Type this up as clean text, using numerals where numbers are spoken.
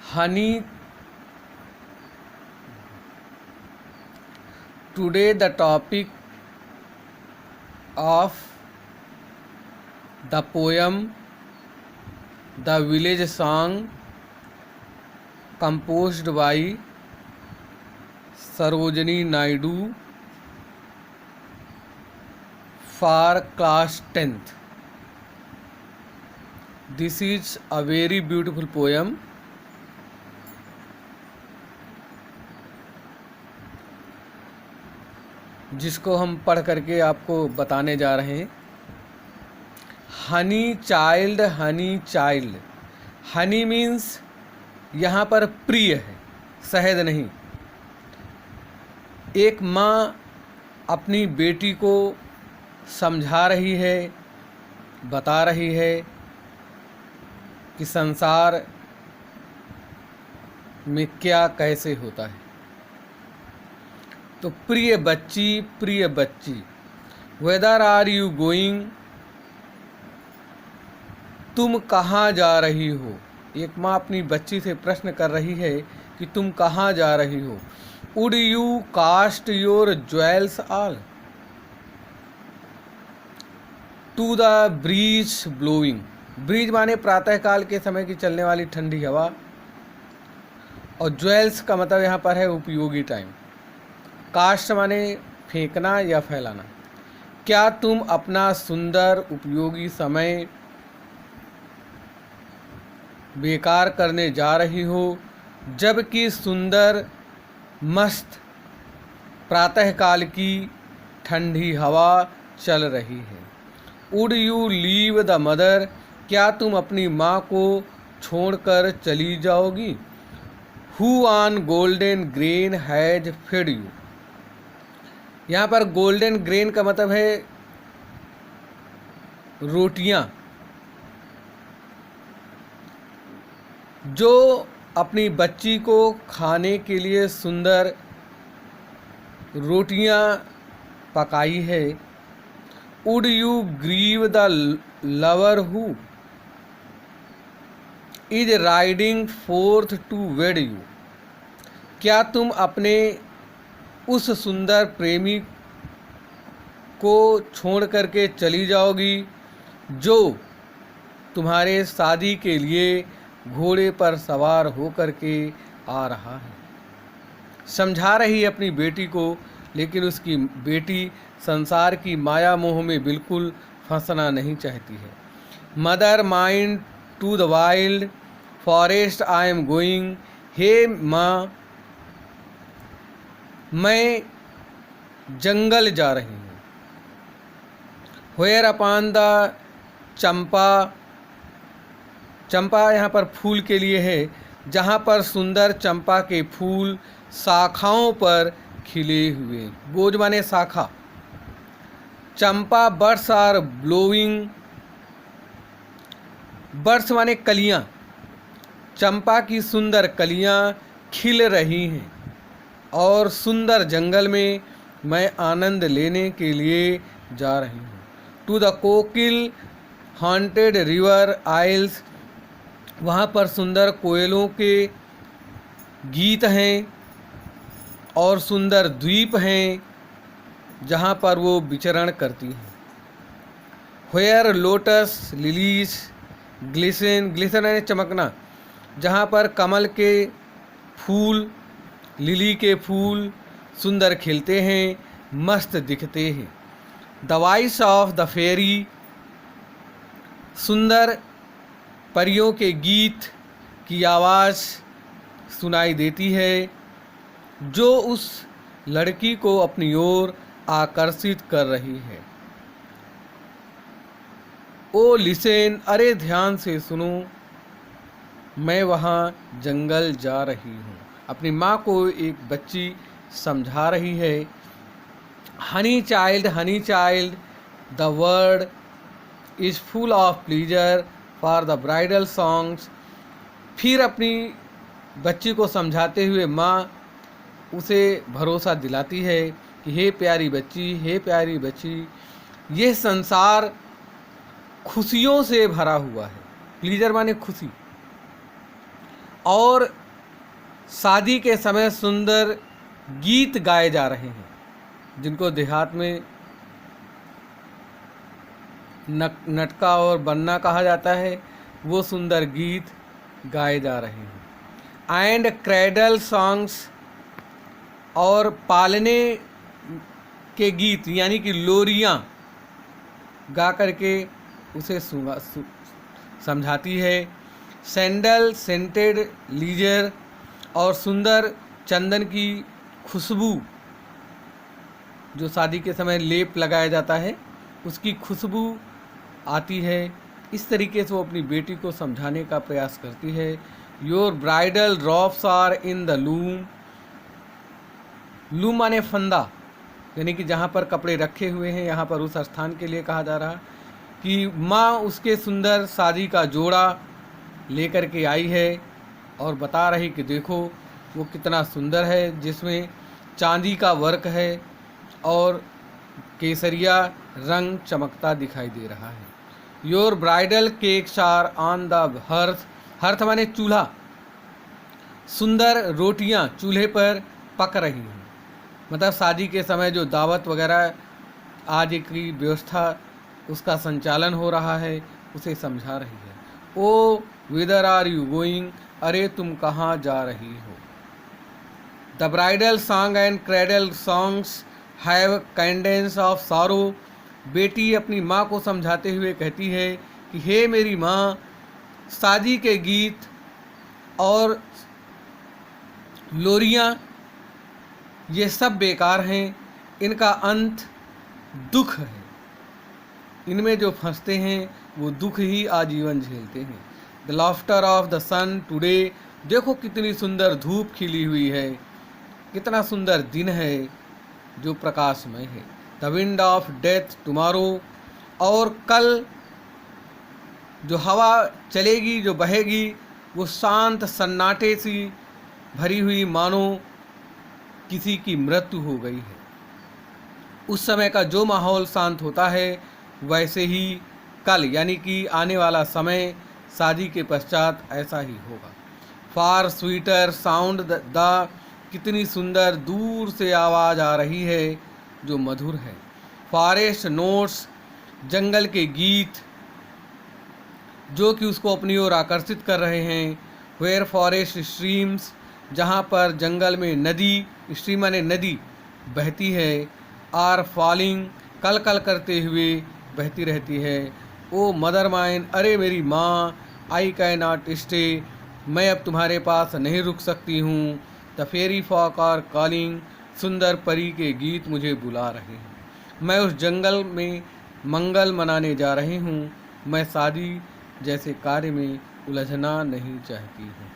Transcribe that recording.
Honey. Today the topic of the poem The Village Song, composed by Sarojini Naidu for class 10th. This is a very beautiful poem. जिसको हम पढ़ करके आपको बताने जा रहे हैं। Honey child, honey child. Honey means यहाँ पर प्रिय है, शहद नहीं। एक माँ अपनी बेटी को समझा रही है, बता रही है कि संसार में क्या कैसे होता है। तो प्रिय बच्ची, वेदर आर यू गोइंग, तुम कहाँ जा रही हो। एक माँ अपनी बच्ची से प्रश्न कर रही है कि तुम कहाँ जा रही हो। Would you cast your jewels all to the breeze blowing. Breeze माने प्रातःकाल के समय की चलने वाली ठंडी हवा, और ज्वेल्स का मतलब यहाँ पर है उपयोगी टाइम। कास्ट माने फेंकना या फैलाना। क्या तुम अपना सुंदर उपयोगी समय बेकार करने जा रही हो, जबकि सुंदर मस्त प्रातःकाल की ठंडी हवा चल रही है। Would you leave the mother, क्या तुम अपनी माँ को छोड़कर चली जाओगी। Who on golden grain has fed you. यहाँ पर गोल्डन ग्रेन का मतलब है रोटियां। जो अपनी बच्ची को खाने के लिए सुंदर रोटियां पकाई है। Would you grieve the lover who is riding forth to wed you. क्या तुम अपने उस सुंदर प्रेमी को छोड़ करके चली जाओगी जो तुम्हारे शादी के लिए घोड़े पर सवार होकर के आ रहा है। समझा रही है अपनी बेटी को, लेकिन उसकी बेटी संसार की माया मोह में बिल्कुल फंसना नहीं चाहती है। Mother mind to the wild forest I am going. हे माँ, मैं जंगल जा रही हूँ। व्हेयर अपॉन द चंपा, चंपा यहाँ पर फूल के लिए है, जहाँ पर सुंदर चंपा के फूल शाखाओं पर खिले हुए। बोझ माने शाखा। चंपा बर्ड्स आर ब्लोइंग, बर्ड्स माने कलियाँ। चंपा की सुंदर कलियाँ खिल रही हैं और सुंदर जंगल में मैं आनंद लेने के लिए जा रही हूँ। To the kokil haunted river isles, वहाँ पर सुंदर कोयलों के गीत हैं और सुंदर द्वीप हैं जहाँ पर वो विचरण करती हैं। Where lotus lilies glisten, glisten है चमकना, जहाँ पर कमल के फूल, लिली के फूल सुंदर खिलते हैं, मस्त दिखते हैं। The voice of the fairy, सुंदर परियों के गीत की आवाज़ सुनाई देती है जो उस लड़की को अपनी ओर आकर्षित कर रही है। ओ लिसन, अरे ध्यान से सुनो, मैं वहाँ जंगल जा रही हूँ। अपनी माँ को एक बच्ची समझा रही है। Honey child, the word is full of pleaser for the bridal songs. फिर अपनी बच्ची को समझाते हुए माँ उसे भरोसा दिलाती है कि हे प्यारी बच्ची, यह संसार खुशियों से भरा हुआ है। प्लीजर माने खुशी, और शादी के समय सुंदर गीत गाए जा रहे हैं, जिनको देहात में नटका और बन्ना कहा जाता है, वो सुंदर गीत गाए जा रहे हैं। एंड क्रेडल सॉन्ग्स, और पालने के गीत यानी कि लोरियाँ गा करके उसे समझाती है। सैंडल सेंटेड लीजर, और सुंदर चंदन की खुशबू, जो शादी के समय लेप लगाया जाता है उसकी खुशबू आती है। इस तरीके से वो अपनी बेटी को समझाने का प्रयास करती है। Your bridal robes are in the loom, loom माने फंदा, यानी कि जहाँ पर कपड़े रखे हुए हैं, यहाँ पर उस स्थान के लिए कहा जा रहा कि माँ उसके सुंदर शादी का जोड़ा लेकर के आई है और बता रही कि देखो वो कितना सुंदर है, जिसमें चांदी का वर्क है और केसरिया रंग चमकता दिखाई दे रहा है। Your bridal cakes are on the hearth, hearth माने चूल्हा, सुंदर रोटियां चूल्हे पर पक रही हैं, मतलब शादी के समय जो दावत वगैरह आदि की व्यवस्था उसका संचालन हो रहा है उसे समझा रही है। ओ विदर आर यू गोइंग, अरे तुम कहाँ जा रही हो। The bridal song and cradle songs have कैंडेंस of sorrow, बेटी अपनी माँ को समझाते हुए कहती है कि हे मेरी माँ, शादी के गीत और लोरियाँ ये सब बेकार हैं, इनका अंत दुख है, इनमें जो फंसते हैं वो दुख ही आजीवन झेलते हैं। The laughter of the sun today, देखो कितनी सुंदर धूप खिली हुई है, कितना सुंदर दिन है जो प्रकाशमय है। The wind of death tomorrow, और कल जो हवा चलेगी, जो बहेगी, वो शांत सन्नाटे सी भरी हुई, मानो किसी की मृत्यु हो गई है। उस समय का जो माहौल शांत होता है वैसे ही कल यानी कि आने वाला समय शादी के पश्चात ऐसा ही होगा। फार स्वीटर साउंड द, कितनी सुंदर दूर से आवाज़ आ रही है जो मधुर है। फॉरेस्ट नोट्स, जंगल के गीत जो कि उसको अपनी ओर आकर्षित कर रहे हैं। वेयर फॉरेस्ट स्ट्रीम्स, जहाँ पर जंगल में नदी, स्ट्रीम माने नदी, बहती है। आर फॉलिंग, कल कल करते हुए बहती रहती है। ओ मदर माइन, अरे मेरी माँ, आई कैन नॉट स्टे, मैं अब तुम्हारे पास नहीं रुक सकती हूँ। The fairy folk are calling, सुंदर परी के गीत मुझे बुला रहे हैं। मैं उस जंगल में मंगल मनाने जा रही हूँ, मैं शादी जैसे कार्य में उलझना नहीं चाहती हूँ।